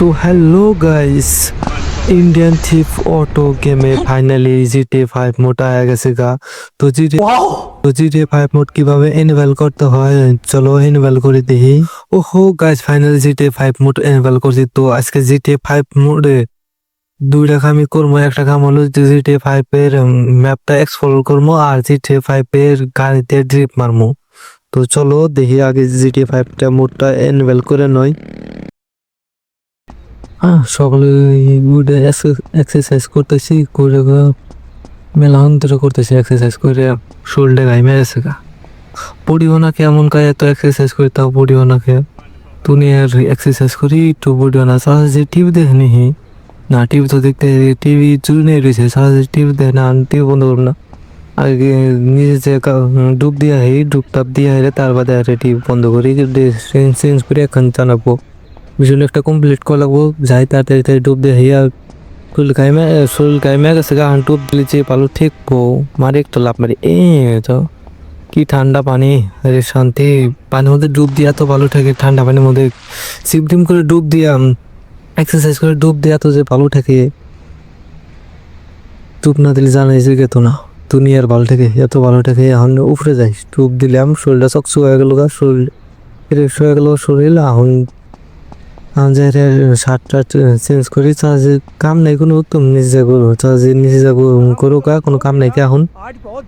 तो hello guys, Indian thief auto game में finally GTA 5 mode আয়া গেছে গা। GTA 5 মোড কিভাবে এনেবল করতে হয় চলো এনেবল করে দেখি। ওহো guys, finally GTA 5 mode enable করছি। তো আজকে GTA 5 মোডে দুইটা কামই করবো। একটা কাম হলো GTA 5 এর ম্যাপটা এক্সপ্লোর করবো, আর GTA 5 এর গাড়িতে ড্রিপ মারবো। তো চলো দেখি আগে GTA 5 টা মোডটা এনেবল করে নয়। সকালে উঠে এক্সারসাইজ করতেছি, করে মেলা অন্তরে করতেছি এক্সারসাইজ করে শরীরটা গায়ে মেরেছে গা। পড়িও না কেমন গায়ে এত এক্সারসাইজ করি, তাও পড়িও না কে তুমি আর এক্সারসাইজ করি একটু পড়িও না। সারা যে টিভি দেখে নিহি না, টিভি তো দেখতে টিভি চুরি নিয়ে রয়েছে, সারা যে টিভি দেখে না, টিভি বন্ধ করব না। আগে নিজে যে ডুব দিয়া হে ডুব টাপ দিয়া হেরে তার বাদে আর টিভি বন্ধ করি, চেঞ্জ করে এখন জানাবো মিশন একটা কমপ্লিট করা লাগবো। যাই তাড়াতাড়ি ডুব দিয়ে হইয়া শরীর গাইমে গেছে গা। ডুব দিলে যে পালো ঠিক মারে একটু লাভ মারি তো কি ঠান্ডা পানি, আরে শান্তি। পানির মধ্যে ডুব দিয়া তো ভালো থাকে, ঠান্ডা পানির মধ্যে সিপটিম করে ডুব দিয়া এক্সারসাইজ করে ডুব দিয়া তো যে ভালো থাকে। ডুব না দিলে জানাই যে গেতো না দুনিয়ার ভালো থাকে, এত ভালো থাকে। এখন উপরে যাই ডুব দিলাম, শরীরটা চকচক হয়ে গেল গা, শরীর ফ্রেশ হয়ে গেল শরীর। এখন শার্টটা চেঞ্জ করি, চার্জে কাম নাই কোনো, তুমি নিজে যাবো চার্জে নিজে যাবো করো কা, কোনো কাম নাই। এখন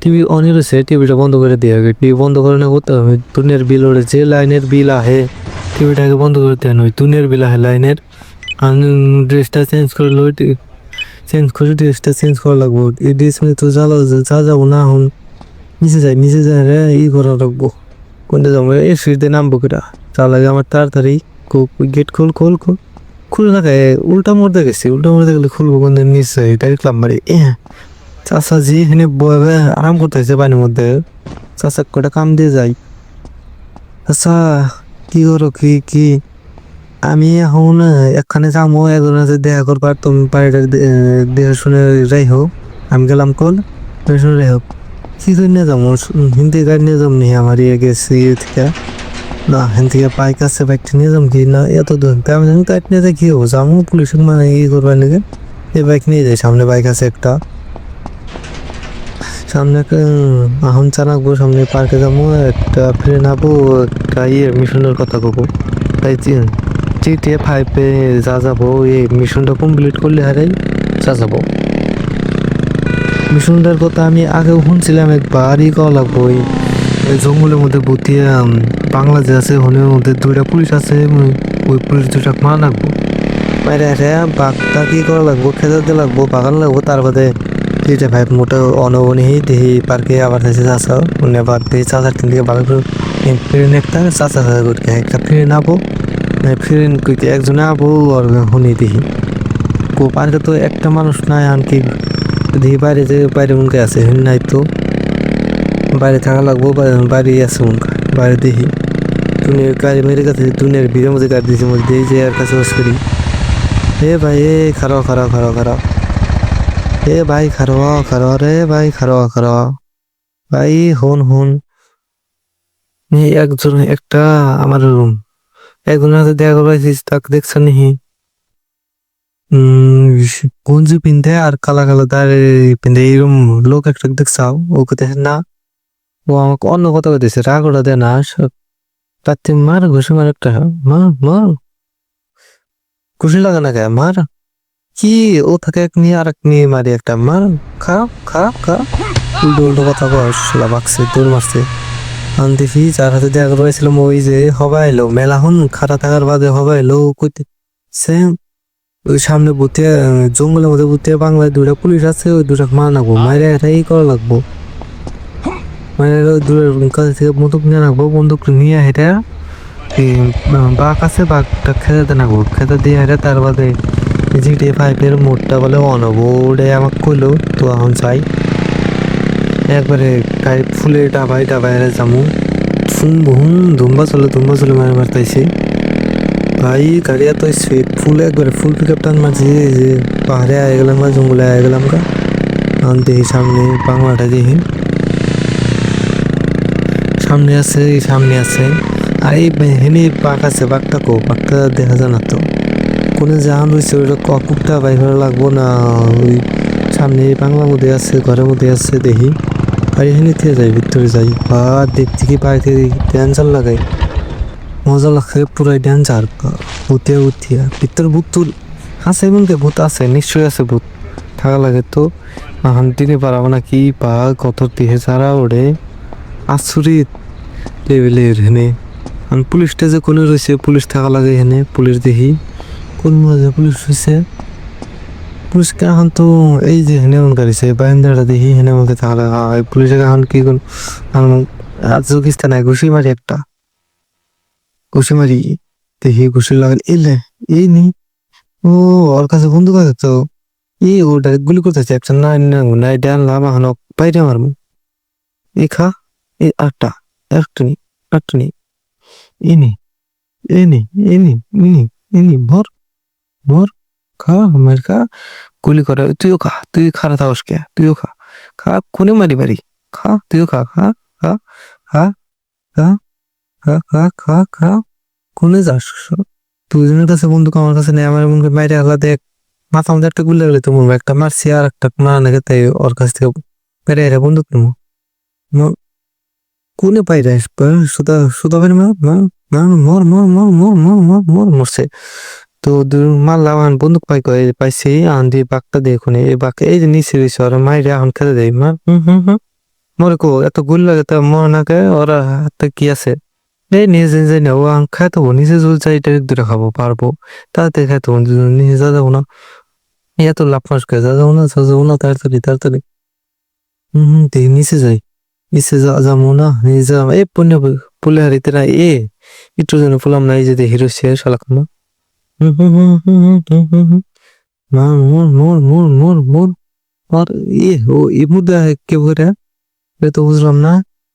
টিভি অনই রয়েছে, টিভিটা বন্ধ করে দিয়ে হবে। টিভি বন্ধ করে না করতে হবে, দুনিয়ার বিল উঠেছে, লাইনের বিল আহে, টিভিটাকে বন্ধ করে দেওয়া নয়, দুনিয়ার বিল আহে লাইনের। ড্রেসটা চেঞ্জ করে লো, ড্রেসটা চেঞ্জ করা লাগবো। এই ড্রেস মানে তো যা যাবো না, এখন নিচে যায় রে ই করা লাগবো। কোনটা যাবো এই সিঁড়িতে নামবো কেটা, তা লাগে আমার তাড়াতাড়ি গেট খুলে না খায়। উল্টা মোড়তে গেছি, উল্টা মোড়তে গেলে খুলবো কোন নিচে ডাইরেক্ট লাভ মারি। চাষা জি এখানে বয়ে আরাম করতেছে পানির মধ্যে, চাষা কটা কাম দিয়ে যাই। আচ্ছা কি করো কি আমি এখন এখানে যাবো, একজনের সাথে দেখা করবার, তুমি বাড়িটা দেখে শুনে যাই হোক। আমি গেলাম কল শুনে যাই হোক, কি করে নিয়ে যাবো, হিন্দি গাড়ি নিয়ে যাবো নি আমার ইয়ে গেছি থেকে না, হেন থেকে বাইক আছে, বাইকটা নিয়ে যাম কি না, এত দূর আমি জানি গাড়ি নিয়ে যাই কি হবো, যাবো পুলিশ মানে ই করবার লেগে এই বাইক নিয়ে যাই। সামনে বাইক আছে একটা, সামনে এখন চালাকবো, সামনে পার্কে যাবো, একটা ফিরে নাবো, একটা মিশনের কথা কবো। তাই GTA 5 যা যাবো, এই মিশনটা কমপ্লিট করলে হারাই যা যাবো। মিশনটার কথা আমি আগেও শুনছিলাম, একবার ই করা লাগবো। এই জঙ্গলের মধ্যে বুতিয়ে বাংলাদেশ আছে, হনের মধ্যে দুইটা পুলিশ আছে, ওই পুলিশ দুইটা মা লাগবো, মাইরে বাঘটা কি করা লাগবো, খেতে লাগবো, বাগান লাগবো। তার বাদে GTA 5 মোটা অনবনী দেখি পার্কে আবার থাকছে চাষা, আবার দেখি চাষার তিন দিকে ভালো করে ফিরেন একটা চাষা করতে একটা ফিরে নাবো, ফিরেন কইতে একজনে আবো আর শুনি দেখি পার্কে তো একটা মানুষ নাই। আনকি দেখি বাইরে মুখে আছে নাই, তো বাইরে থাকা লাগবো, বাড়ি আছে মনকা বাইরে দেখি দুনিয়ার গাড়ি মেরে কাছে, দুনিয়ার ভিড়ের মধ্যে গাড়ি দিয়েছে মধ্যে এই যে এর কাছে বস করি। ভাই খারাপ ভাই খারাপ রে ভাই খারাপ ভাই হন একজন একটা আমার একজনের হাতে দেখা করবাইছিস, তাকে দেখছেন নি? গঞ্জি পিনতে আর কালা দাঁড়িয়ে পিনতে এরকম লোক একটা দেখছাও, ওকে দেখেন না? ও আমাকে অন্য কথা বলতেছে, রাগ ওটা দেয় না, রাত্রি মার ঘুষি মার একটা, মার খুশি লাগে না কে মার, কি ও থাকে এক নিয়ে আর এক নিয়ে মারি একটা মার, খারাপ উল্টো কথা বলা বাকছে দৌড় মারছে। দেখি যার হাতে দেখা করেছিলাম ওই যে হবা এলো মেলাহন খারা থাকার বাদে হবা এলো কইতে সেম ওই সামনে বুতে জঙ্গলের মধ্যে বুতে বাংলায় দুটা পুলিশ আছে, ওই দুটা মার নাকবো, মায়ের এটাই করা লাগবো। মায়ের দূরের কাছ থেকে বন্দুক নিয়ে রাখবো, বন্দুক নিয়ে হেঁটে বাঘ আছে, বাঘটা খেতে নাকবো, খেতে দিয়ে হেঁটে তার বাদে GTA 5 মোডটা বলে অনবো, ওটাই আমাকে কইলো। তো এখন চাই একবারে গাড়ি ফুলে ডাবাই যামু, ধুম্বা চলে মারতাইছি ভাই। গাড়ি এত স্পিড ফুল একবারে ফুল পিক আপ টান মারছি যে পাহাড়ে আয়ে গেলাম গা, জঙ্গলে আয়ে গেলাম গা। দেখি সামনে বাংলাটা দেখি সামনে আছে আর এই হেনি বাঘ আছে, বাঘটা দেখা যায় না তো কোনে জাহান রয়েছে ওইটা কুকটা বাইরে লাগবো না ওই সামনে বাংলা মধ্যে আছে ঘরের মধ্যে আছে দেখি বাড়ি হেনে থেকে যাই ভিতরে যাই বা দেখতে কি বাড়িতে ড্যান্সার লাগাই মজা লাগছে পুরাই ড্যান্সার ভূতে উঠিয়া ভিতর ভূত তো আছে বলতে ভূত আছে নিশ্চয়ই আছে ভূত থাকা লাগে তো হান্তিনে পারাবো না কি পা কত দেহে ছাড়া ওড়ে আচরিত লেভেলের হেনে আর পুলিশটা যে কোনে রয়েছে পুলিশ থাকা লাগে হেনে পুলিশ দেখি কোন মজা পুলিশ রয়েছে পুলিশকে এখন তো এই যে হেনে মন করেছে বাহিন্দাটা দেখি হেনে মধ্যে থাকা লাগে পুলিশের এখন কি কোন আজকিস্তান নাই ঘুষি মারি একটা ঘুষি মারি দেখি ঘুষি লাগাল এলে এই নি ও ওর কাছে বন্দুক আছে তো ও ডাইরেক্ট গুলি করতেছে একটা না না ডান লাভ এখন বাইরে মারবো এই খা এই আটটা একটা নি একটা নি এনি এনি এনি ইনি ইনি ভর ভর খা আমার খা গুলি করে তুইও খা তুই খারা থাকস কে তুইও খা খা কোনে মারি মারি খা তুইও খা খা খা খা খা খা খা খা খা কোনে যাস দুজনের কাছে বন্দুক আমার কাছে নেই আমার মনে বাইরে আলাদা মাথা মধ্যে একটা গুলি লাগলে তো মরবো একটা মারছি আর একটা মারা নাকি তাই ওর কাছ থেকে বেড়ে এরা বন্দুক নেবো কোনে পাইরে সুদা সুদা ভাই মর মর মর মর মর মর মর মর মরছে তো মারলাম এখন বন্দুক পাইছি আন দিয়ে বাঘটা দেখুন এই বাঘ এই যে নিচে রয়েছে ওরা মাইরে এখন খেতে দেয় মার মরে কো এত গুলি লাগে তা মর নাকে ওরা হাতে কি আছে এই নিজে নিজে নেবো খাইতে হবো নিজে যদি চাই দূরে খাবো পারবো তাড়াতাড়ি খাইতে হবো নিজে যা যাবো না এত লাভ মাস করে যা যাবো না তাড়াতাড়ি তাড়াতাড়ি দেখি নিচে যাই নিচে যাবো না নিচে যাবো এই পুলে হারিতে না একটু যেন ফুলাম না এই যে হিরো সে শালাক না মোর মোর মোর মোর মোর আর ও এই মুদ্রা কে করে তো বুঝলাম না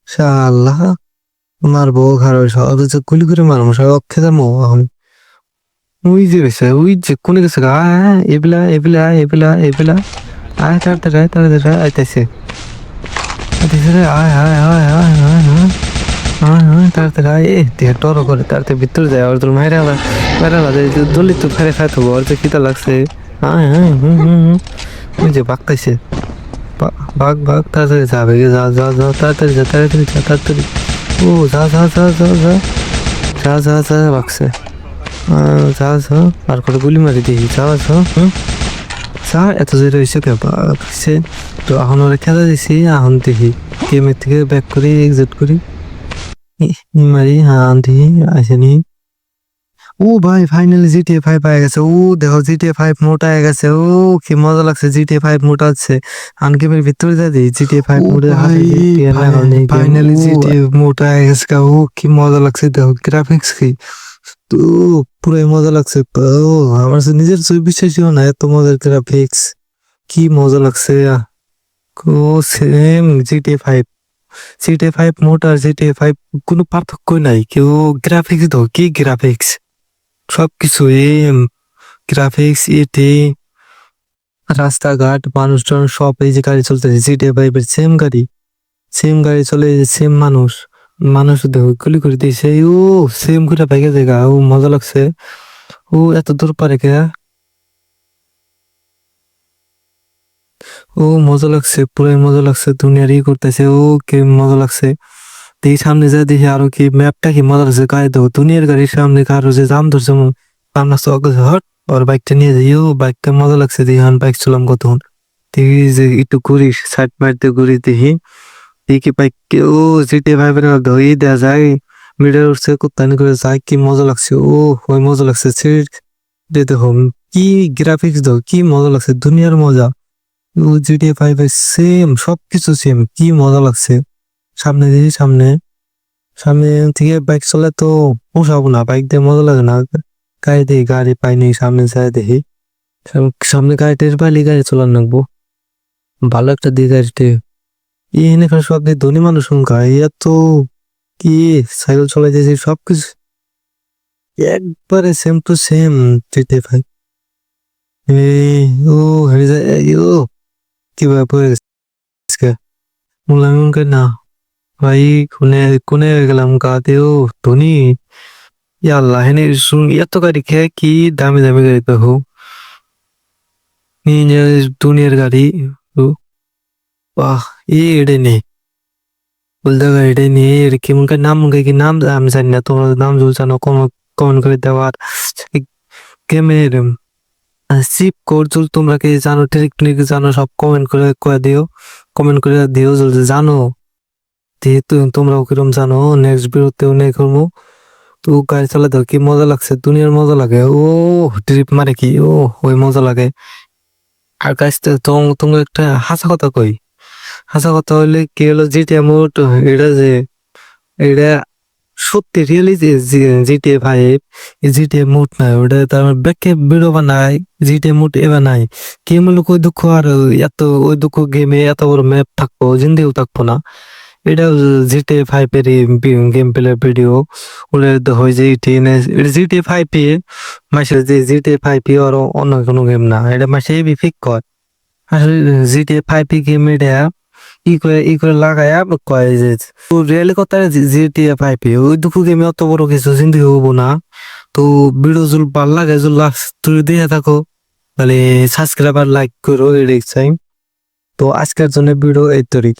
শাল্লাহ মারবো ঘর গুলি করে মারবো সব অক্ষে যাবো এখন ওই যে গেছে ওই যে কোনে গেছে এবলা এবলা এবলা এবলা আয় তাড়াতাড়ি আয় তাড়াতাড়ি আইতেছে আয় আয় আয় আয় আয় আয় তাড়াতাড়ি আয় টরো করে তাড়াতাড়ি ভিতরে যায় আর তোর মায়েরা দলি তো ফেরে খাইতে হবো আর যে খিদা লাগছে আয় আয় ওই যে বাঘতাইছে বাঘ বাঘ তাড়াতাড়ি যাবে যা যা যা তাড়াতাড়ি যা তাড়াতাড়ি যা তাড়াতাড়ি ও যা যা যা যা যা যা যা যা বাঘছে যা যা আর করে গুলি মারি দেখি যা যা যা এত জোরে হয়েছে কে বাঘছে তো এখন ওরা খেলা দিছি এখন দেখি গেমের থেকে ব্যাক করি এক্সিট করি মারি হ্যাঁ দেখি আসেনি ও ভাই ফাইনালি জিটিএ 5 পাই গেছে ও দেখো জিটিএ 5 মোটা হয়ে গেছে ও কি মজা লাগছে জিটিএ 5 মোটা হচ্ছে আনগেমের ভিতরে যা দিই জিটিএ 5 মোটা ফাইনালি জিটিএ মোটা হয়ে গেছে ও কি মজা লাগছে দেখো গ্রাফিক্স কি তো পুরাই মজা লাগছে ও আমার নিজের ছবি বিশ্বাসই হয় না এত মজার গ্রাফিক্স কি মজা লাগছে ও সেম জিটিএ 5 জিটিএ 5 মোটা আর জিটিএ 5 কোনো পার্থক্য নাই কেউ গ্রাফিক্স দাও কি গ্রাফিক্স সবকিছু গ্রাফিক্স এটি রাস্তাঘাট মানুষজন সব এই যে গাড়ি চলতেছে জিটিএ 5 এর সেম গাড়ি চলে সেম মানুষ দেখো গুলি করে দিয়েছে ও সেম করে ভেঙে দেখা ও মজা লাগছে ও এত দূর পারে কে ও মজা লাগছে পুরাই মজা লাগছে দুনিয়ার করতেছে ও কি মজা লাগছে দেখি সামনে যা দেখি আরো কি ম্যাপটা কি মজা লাগছে গায়ে দেবো দুনিয়ার গাড়ির সামনে কারো যে জাম ধরছে আমরা হট ওর বাইকটা নিয়ে যাই ও বাইকটা মজা লাগছে দেখি এখন বাইক চলাম কতক্ষণ দেখি যে একটু ঘুরি সাইড মারতে ঘুরি দেখি বাইক ও জিটিএ 5 এর ধরে দেওয়া যায় মিডল উঠছে কোত্তানি করে যায় কি মজা লাগছে ও ওই মজা লাগছে দেখো কি গ্রাফিক্স দাও কি মজা লাগছে দুনিয়ার মজা ও জিটিএ 5 এর সেম সবকিছু সেম কি মজা লাগছে সামনে দেখি সামনে থেকে বাইক চলে তো পোষাবো না বাইক দিয়ে মজা লাগে না গাড়ি পাইনি সামনে যায় দেখি সামনে গাড়ি টের পাইলে গাড়ি চলার নাকবো ভালো একটা দিয়ে গাড়িতে এখানে সব দিয়ে ধনী মানুষ গাড়ি এত কি সাইকেল চলাইতেছি সবকিছু একবারে সেম টু সেম জিটিএ 5 ও হেরে যায় ও কিভাবে পড়ে গেছে মূল্যায়ন না ভাই কোনে কোনে গেলাম গাতেও ধনী ইয়াল্লা হেনে শুন এত গাড়ি খেয়ে কি দামি দামি গাড়ি দেখো দুনিয়ার গাড়ি ও, বাহ এডে নেই বলতে এটাই নিয়ে এর কেমন করে নাম কি নাম আমি জানি না তোমার নাম যদি জানো কমেন্ট করে দেওয়ার গেমের শিপ কোড যদি তোমরা কি জানো টেকনিক জানো সব কমেন্ট করে করে দিও কমেন্ট করে দিও যদি জানো যেহেতু তোমরাও কিরম জানো নেক্সট ভিডিওতেও নেই করবো তো গাড়ি চালাতে কি মজা লাগছে দুনিয়ার মজা লাগে ও ট্রিপ মারে কি ও ওই মজা লাগে আর গাছটা তোমাকে একটা হাসা কথা কই হাসা কথা হইলে কি হলো জিটিএ মোড এটা যে এটা সত্যি রিয়েলি যে জিটিএ ফাইভ জিটিএ মোড নাই ওটা তার ব্যাকে ভিডিও বানায় জিটিএ মোড এবার নাই কি মূল্য ওই দুঃখ আর এত ওই দুঃখ গেমে এত বড় ম্যাপ থাকবো জিন্দেও থাকবো না এটা জিটিএ ফাইভ এর গেম প্লে ভিডিও ওগুলো হয় যে জিটিএ ফাইভ এ মাসে যে জিটিএ ফাইভ এ আর অন্য কোনো গেম না এটা মাসে এবি ফিক কর আসলে জিটিএ ফাইভ এ গেম এটা ই করে লাগায়া কয় যে রিয়েলি কথা জিটিএ ফাইভ এ ওই দুঃখ গেমে অত বড় কিছু চিন্তা হবো না তো ভিডিও জুল ভাল লাগে জুল লাস্ট তুই দিয়ে থাকো তাহলে সাবস্ক্রাইব আর লাইক করো এটাই চাই তো আজকের জন্য ভিডিও এই তৈরি